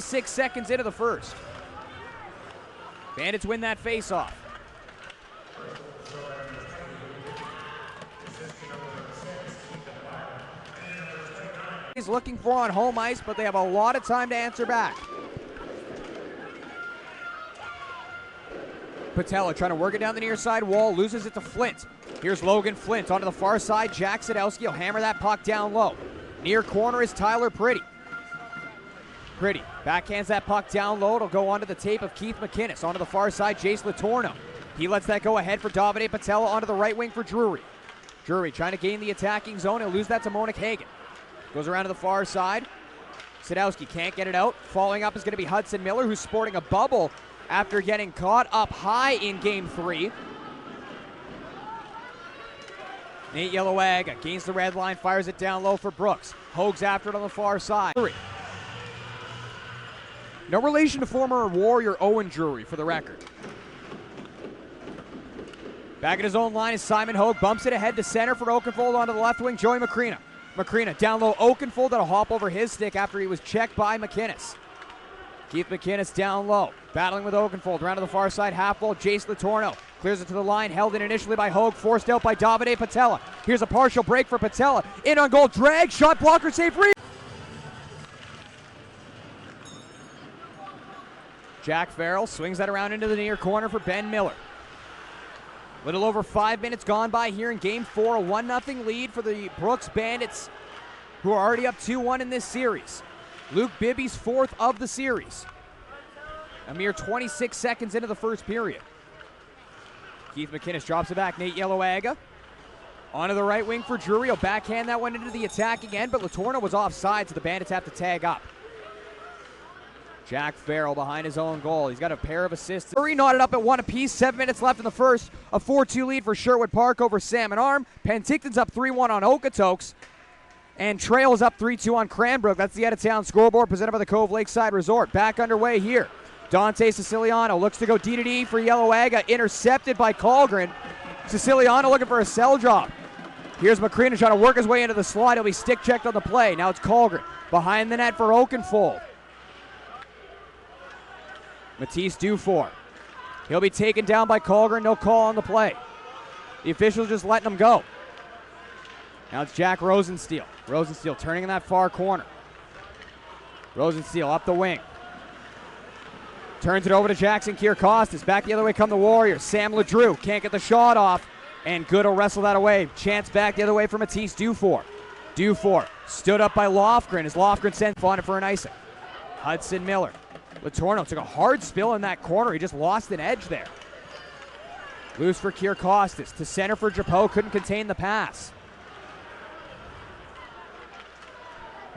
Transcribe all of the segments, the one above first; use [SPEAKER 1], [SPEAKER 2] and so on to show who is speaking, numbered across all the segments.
[SPEAKER 1] 26 seconds into the first. Bandits win that face-off. He's looking for on home ice, but they have a lot of time to answer back. Patella trying to work it down the near side wall, loses it to Flint. Here's Logan Flint onto the far side. Jack Sadowski will hammer that puck down low. Near corner is Tyler Pretty. Pretty backhands that puck down low. It'll go onto the tape of Keith McInnes. Onto the far side, Jace Latorno. He lets that go ahead for Davide Patella onto the right wing for Drury. Drury trying to gain the attacking zone. He'll lose that to Monique Hagan. Goes around to the far side. Sadowski can't get it out. Following up is going to be Hudson Miller, who's sporting a bubble after getting caught up high in Game 3. Nate Yellowagga gains the red line, fires it down low for Brooks. Hogue's after it on the far side. No relation to former Warrior Owen Drury, for the record. Back at his own line is Simon Hogue. Bumps it ahead to center for Oakenfold onto the left wing, Joey Macrina. Macrina down low, Oakenfold that'll hop over his stick after he was checked by McInnes. Keith McInnes down low, battling with Oakenfold. Around to the far side, half wall, Jace Latorno. Clears it to the line, held in initially by Hogue, forced out by Davide Patella. Here's a partial break for Patella. In on goal, drag, shot, blocker, save, free. Jack Farrell swings that around into the near corner for Ben Miller. Little over 5 minutes gone by here in Game 4. A 1-0 lead for the Brooks Bandits, who are already up 2-1 in this series. Luke Bibby's 4th of the series. A mere 26 seconds into the first period. Keith McInnes drops it back. Nate Yellowagga onto the right wing for Drury. He'll backhand that one into the attack again, but Latorno was offside, so the Bandits have to tag up. Jack Farrell behind his own goal. He's got a pair of assists. Drury knotted up at 1 apiece. 7 minutes left in the first. A 4-2 lead for Sherwood Park over Salmon Arm. Penticton's up 3-1 on Okotoks. And Trail's up 3-2 on Cranbrook. That's the out-of-town scoreboard presented by the Cove Lakeside Resort. Back underway here. Dante Siciliano looks to go D-to-D for Yellowagga. Intercepted by Colgren. Siciliano looking for a cell drop. Here's Macrina trying to work his way into the slot. He'll be stick-checked on the play. Now it's Colgren behind the net for Oakenfold. Matisse Dufour. He'll be taken down by Colgren. No call on the play. The officials just letting him go. Now it's Jack Rosensteel. Rosensteel turning in that far corner. Rosensteel up the wing. Turns it over to Jackson Kierkostas. Back the other way come the Warriors. Sam LeDrew can't get the shot off. And Good will wrestle that away. Chance back the other way for Matisse Dufour. Dufour stood up by Lofgren as Lofgren sends on it for an icing. Hudson Miller. Latorno took a hard spill in that corner. He just lost an edge there. Loose for Kierkostas. To center for Drapeau. Couldn't contain the pass.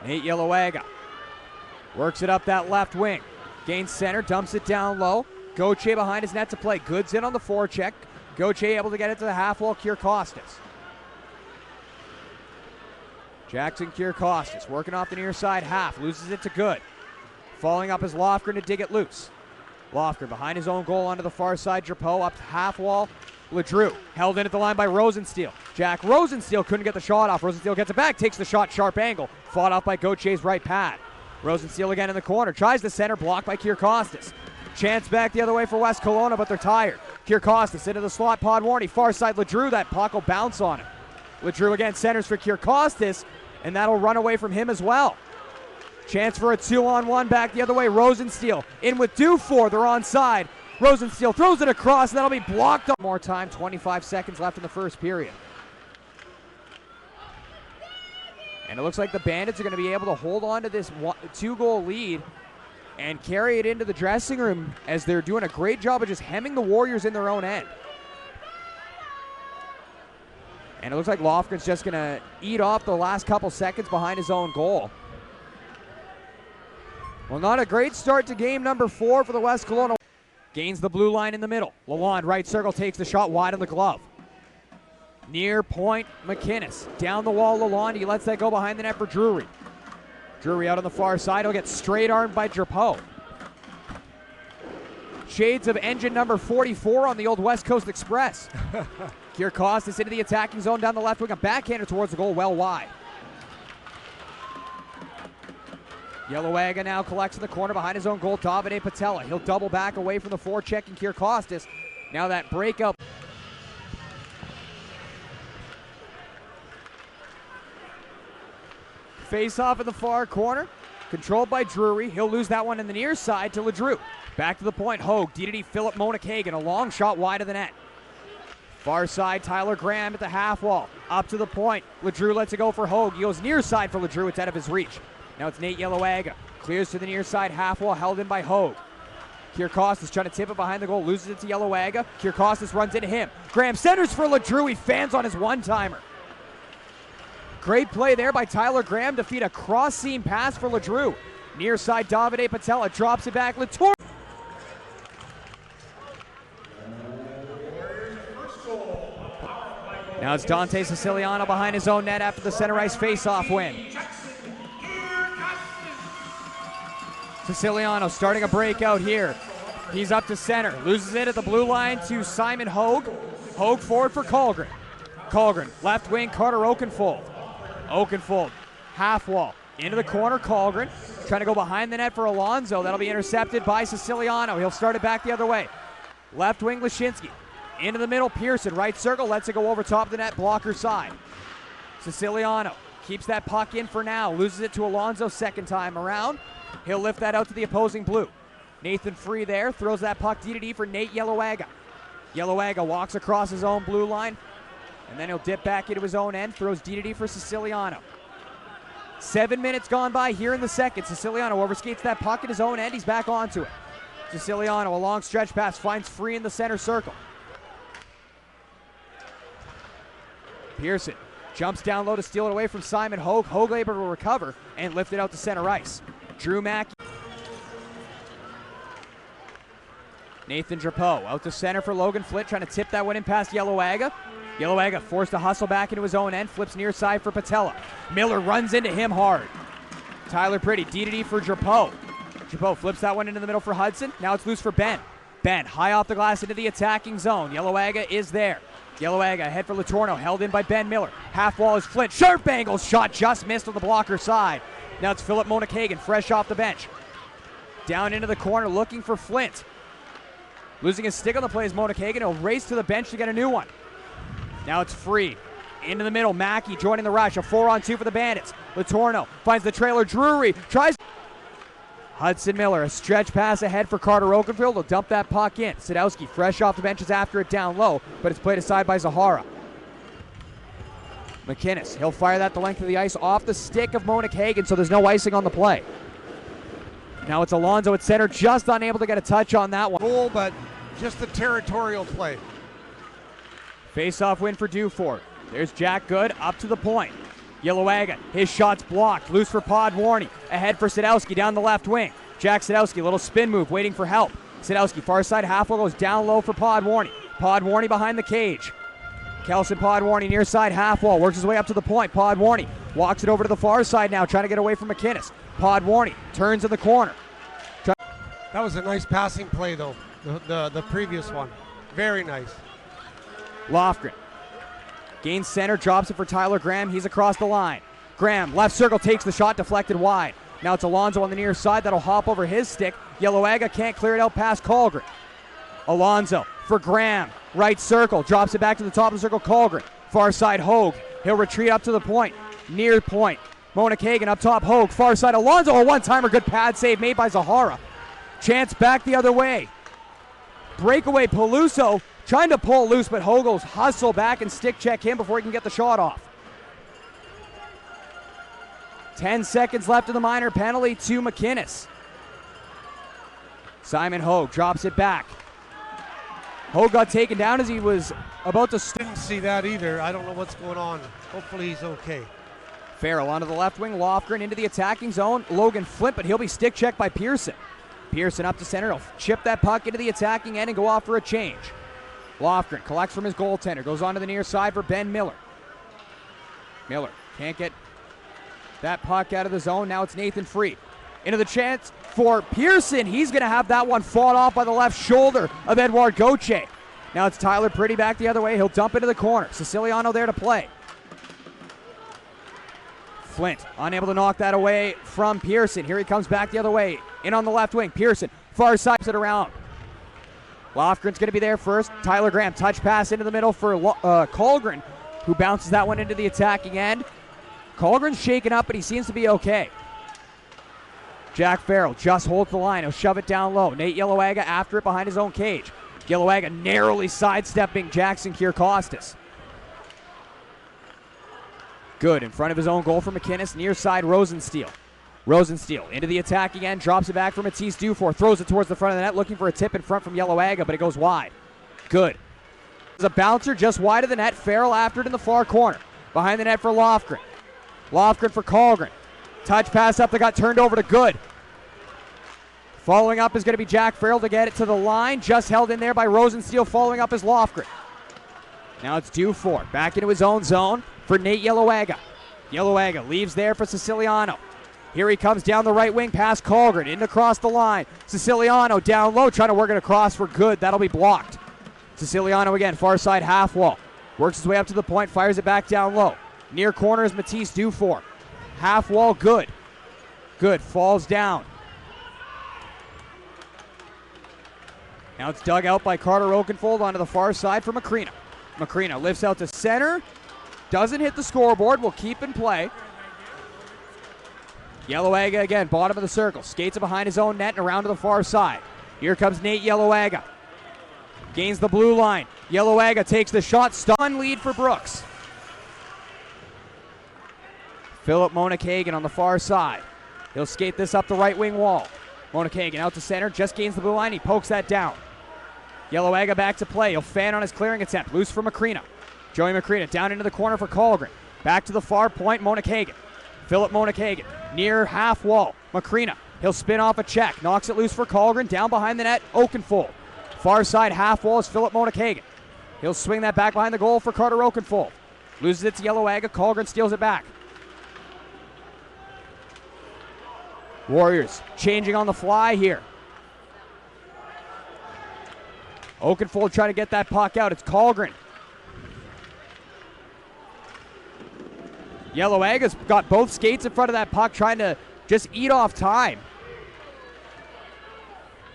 [SPEAKER 1] Nate Yellowagga works it up that left wing. Gains center, dumps it down low. Gauthier behind his net to play. Goods in on the forecheck. Gauthier able to get it to the half wall. Kierkostas. Jackson Kierkostas working off the near side half. Loses it to Good. Falling up is Lofgren to dig it loose. Lofgren behind his own goal onto the far side. Drapeau up half wall. LeDrew held in at the line by Rosensteel. Jack Rosensteel couldn't get the shot off. Rosensteel gets it back, takes the shot, sharp angle. Fought off by Gauthier's right pad. Rosensteel again in the corner. Tries the center, blocked by Kierkostas. Chance back the other way for West Kelowna, but they're tired. Kierkostas into the slot, Podwarny. Far side LeDrew, that puck will bounce on him. LeDrew again centers for Kierkostas, and that'll run away from him as well. Chance for a 2-on-1 back the other way. Rosensteel in with Dufour. They're onside. Rosensteel throws it across, and that'll be blocked. More time, 25 seconds left in the first period. And it looks like the Bandits are going to be able to hold on to this 2-goal lead and carry it into the dressing room as they're doing a great job of just hemming the Warriors in their own end. And it looks like Lofgren's just going to eat off the last couple seconds behind his own goal. Well, not a great start to game number 4 for the West Kelowna. Gains the blue line in the middle. Lalonde, right circle, takes the shot wide on the glove. Near point, McInnes. Down the wall, Lalonde. He lets that go behind the net for Drury. Drury out on the far side. He'll get straight armed by Drapeau. Shades of engine number 44 on the old West Coast Express. Kierkostas into the attacking zone down the left wing. A backhander towards the goal, well wide. Yellowega now collects in the corner behind his own goal. Davide Patella. He'll double back away from the forechecking Kierkostas. Now that breakout. Face off in the far corner. Controlled by Drury. He'll lose that one in the near side to LeDrew. Back to the point. Hogue. DDD Philip Monikagan. A long shot wide of the net. Far side, Tyler Graham at the half wall. Up to the point. LeDrew lets it go for Hogue. He goes near side for LeDrew. It's out of his reach. Now it's Nate Yellowega. Clears to the near side half wall, held in by Hogue. Kierkostas trying to tip it behind the goal. Loses it to Yellowega. Kierkostas runs into him. Graham centers for LeDrew. He fans on his one-timer. Great play there by Tyler Graham to feed a cross-seam pass for LeDrew. Near side, Davide Patella drops it back. Latour. Now it's Dante Siciliano behind his own net after the center ice face-off win. Siciliano starting a breakout here. He's up to center. Loses it at the blue line to Simon Hogue. Hogue forward for Colgren. Colgren, left wing, Carter Oakenfold. Oakenfold, half wall. Into the corner, Colgren. Trying to go behind the net for Alonso. That'll be intercepted by Siciliano. He'll start it back the other way. Left wing, Lashinsky. Into the middle, Pearson. Right circle, lets it go over top of the net, blocker side. Siciliano keeps that puck in for now. Loses it to Alonso second time around. He'll lift that out to the opposing blue. Nathan Free there, throws that puck DDD for Nate Yellowega. Yellowega walks across his own blue line, and then he'll dip back into his own end, throws DDD for Siciliano. 7 minutes gone by here in the second. Siciliano overskates that puck at his own end, he's back onto it. Siciliano, a long stretch pass, finds Free in the center circle. Pearson jumps down low to steal it away from Simon Hogue. Hogue able to recover and lift it out to center ice. Drew Mackey. Nathan Drapeau out to center for Logan Flitt, trying to tip that one in past Yellowega. Yellowega forced to hustle back into his own end, flips near side for Patella. Miller runs into him hard. Tyler Pretty, DDD for Drapeau. Drapeau flips that one into the middle for Hudson. Now it's loose for Ben. Ben, high off the glass into the attacking zone. Yellowega is there. Yellowega ahead for Latorno, held in by Ben Miller. Half wall is Flint. Sharp angle shot, just missed on the blocker side. Now it's Philip Monikagan, fresh off the bench. Down into the corner, looking for Flint. Losing his stick on the play is Monikagan. He'll race to the bench to get a new one. Now it's Free. Into the middle, Mackey joining the rush. A 4-on-2 for the Bandits. Latorno finds the trailer. Drury tries. Hudson Miller, a stretch pass ahead for Carter Oakenfield. He'll dump that puck in. Sadowski, fresh off the benches after it down low, but it's played aside by Zahara. McInnes, he'll fire that the length of the ice off the stick of Monikagan, so there's no icing on the play. Now it's Alonso at center, just unable to get a touch on that one.
[SPEAKER 2] Goal, but just a territorial play.
[SPEAKER 1] Face-off win for Dufort. There's Jack Good up to the point. Yellowega, his shot's blocked. Loose for Podwarny. Ahead for Sadowski down the left wing. Jack Sadowski, little spin move, waiting for help. Sadowski, far side half wall, goes down low for Podwarny. Podwarny behind the cage. Kelson Podwarny near side half wall, works his way up to the point. Podwarny walks it over to the far side now, trying to get away from McInnes. Podwarny turns in the corner.
[SPEAKER 2] That was a nice passing play, though, the previous one. Very nice.
[SPEAKER 1] Lofgren gains center, drops it for Tyler Graham. He's across the line. Graham, left circle, takes the shot, deflected wide. Now it's Alonso on the near side. That'll hop over his stick. Yellowega can't clear it out past Colgren. Alonso for Graham. Right circle, drops it back to the top of the circle. Colgren. Far side, Hogue. He'll retreat up to the point. Near point. Monikagan up top, Hogue. Far side, Alonso. A one-timer, good pad save made by Zahara. Chance back the other way. Breakaway, Peluso trying to pull loose, but Hogel's hustle back and stick check him before he can get the shot off. 10 seconds left in the minor penalty to McInnes. Simon Hogue drops it back. Hogue got taken down as he was about to
[SPEAKER 2] Didn't see that either. I don't know what's going on. Hopefully he's okay.
[SPEAKER 1] Farrell onto the left wing. Lofgren into the attacking zone. Logan Flint, but he'll be stick checked by Pearson. Pearson up to center. He'll chip that puck into the attacking end and go off for a change. Lofgren collects from his goaltender. Goes on to the near side for Ben Miller. Miller can't get that puck out of the zone. Now it's Nathan Free. Into the chance for Pearson. He's going to have that one fought off by the left shoulder of Edouard Gauthier. Now it's Tyler Pretty back the other way. He'll dump into the corner. Siciliano there to play. Flint unable to knock that away from Pearson. Here he comes back the other way. In on the left wing. Pearson, far side, it around. Lofgren's going to be there first. Tyler Graham, touch pass into the middle for Colgren, who bounces that one into the attacking end. Colgren's shaken up, but he seems to be okay. Jack Farrell just holds the line. He'll shove it down low. Nate Yellowagga after it behind his own cage. Yellowagga narrowly sidestepping Jackson Kierkostas. Good in front of his own goal for McInnes. Near side, Rosensteel. Rosensteel into the attacking end, drops it back for Matisse Dufour, throws it towards the front of the net, looking for a tip in front from Yellowagga, but it goes wide. Good. There's a bouncer just wide of the net. Farrell after it in the far corner. Behind the net for Lofgren. Lofgren for Colgren. Touch pass up that got turned over to Good. Following up is going to be Jack Farrell to get it to the line. Just held in there by Rosensteel. Following up is Lofgren. Now it's Dufour back into his own zone for Nate Yellowagga. Yellowagga leaves there for Siciliano. Here he comes down the right wing past Colgren, in across the line. Siciliano down low, trying to work it across for Good. That'll be blocked. Siciliano again, far side half wall. Works his way up to the point, fires it back down low. Near corner is Matisse Dufour. Half wall, Good. Good, falls down. Now it's dug out by Carter Oakenfold onto the far side for Macrina. Macrina lifts out to center. Doesn't hit the scoreboard, will keep in play. Yellowagga again, bottom of the circle. Skates it behind his own net and around to the far side. Here comes Nate Yellowagga. Gains the blue line. Yellowagga takes the shot. Stun lead for Brooks. Philip Monakagan on the far side. He'll skate this up the right wing wall. Monakagan out to center, just gains the blue line. He pokes that down. Yellowagga back to play. He'll fan on his clearing attempt. Loose for Macrina. Joey Macrina down into the corner for Colgren. Back to the far point, Monakagan. Philip Monakagan near half wall. Macrina. He'll spin off a check. Knocks it loose for Colgren. Down behind the net, Oakenfold. Far side half wall is Philip Monakagan. He'll swing that back behind the goal for Carter Oakenfold. Loses it to Yellowagga. Colgren steals it back. Warriors changing on the fly here. Oakenfold trying to get that puck out. It's Colgren. Yellowagga's got both skates in front of that puck, trying to just eat off time.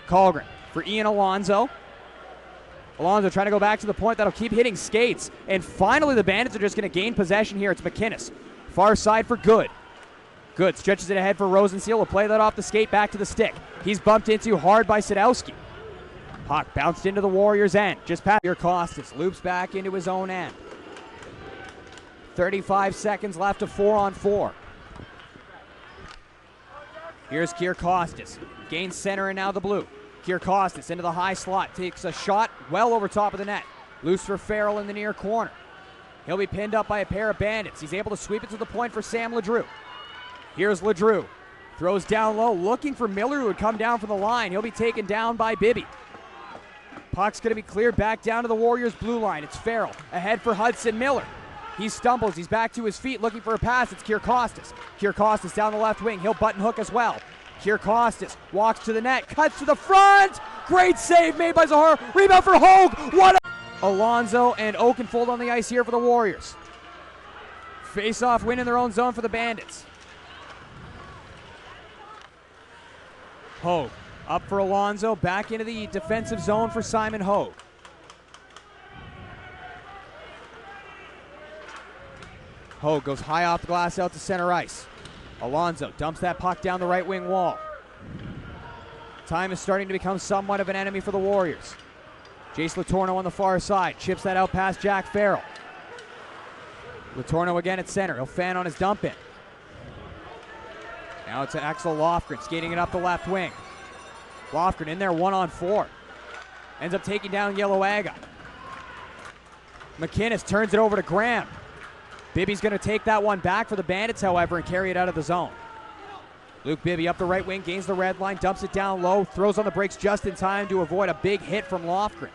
[SPEAKER 1] Colgren for Ian Alonso. Alonso trying to go back to the point. That'll keep hitting skates. And finally the Bandits are just going to gain possession here. It's McInnes. Far side for Good. Good stretches it ahead for Rosensteel. Will play that off the skate back to the stick. He's bumped into hard by Sadowski. Puck bounced into the Warriors' end. Just past Kierkostas. Loops back into his own end. 35 seconds left of 4-on-4. Here's Kierkostas. Gains center and now the blue. Kierkostas into the high slot. Takes a shot well over top of the net. Loose for Farrell in the near corner. He'll be pinned up by a pair of Bandits. He's able to sweep it to the point for Sam Ledrew. Here's Ledrew. Throws down low, looking for Miller, who would come down from the line. He'll be taken down by Bibby. Puck's going to be cleared back down to the Warriors' blue line. It's Farrell. Ahead for Hudson Miller. He stumbles. He's back to his feet looking for a pass. It's Kierkostas. Kierkostas down the left wing. He'll button hook as well. Kierkostas walks to the net. Cuts to the front. Great save made by Zahar. Rebound for Hogue. What a... Alonso and Oakenfold on the ice here for the Warriors. Face-off win in their own zone for the Bandits. Hogue up for Alonso. Back into the defensive zone for Simon Hogue. Hogue goes high off the glass out to center ice. Alonso dumps that puck down the right wing wall. Time is starting to become somewhat of an enemy for the Warriors. Jace Latorno on the far side. Chips that out past Jack Farrell. Latorno again at center. He'll fan on his dump in. Now it's Axel Lofgren skating it up the left wing. Lofgren in there 1-on-4. Ends up taking down Yellowagga. McInnes turns it over to Graham. Bibby's going to take that one back for the Bandits, however, and carry it out of the zone. Luke Bibby up the right wing, gains the red line, dumps it down low, throws on the brakes just in time to avoid a big hit from Lofgren.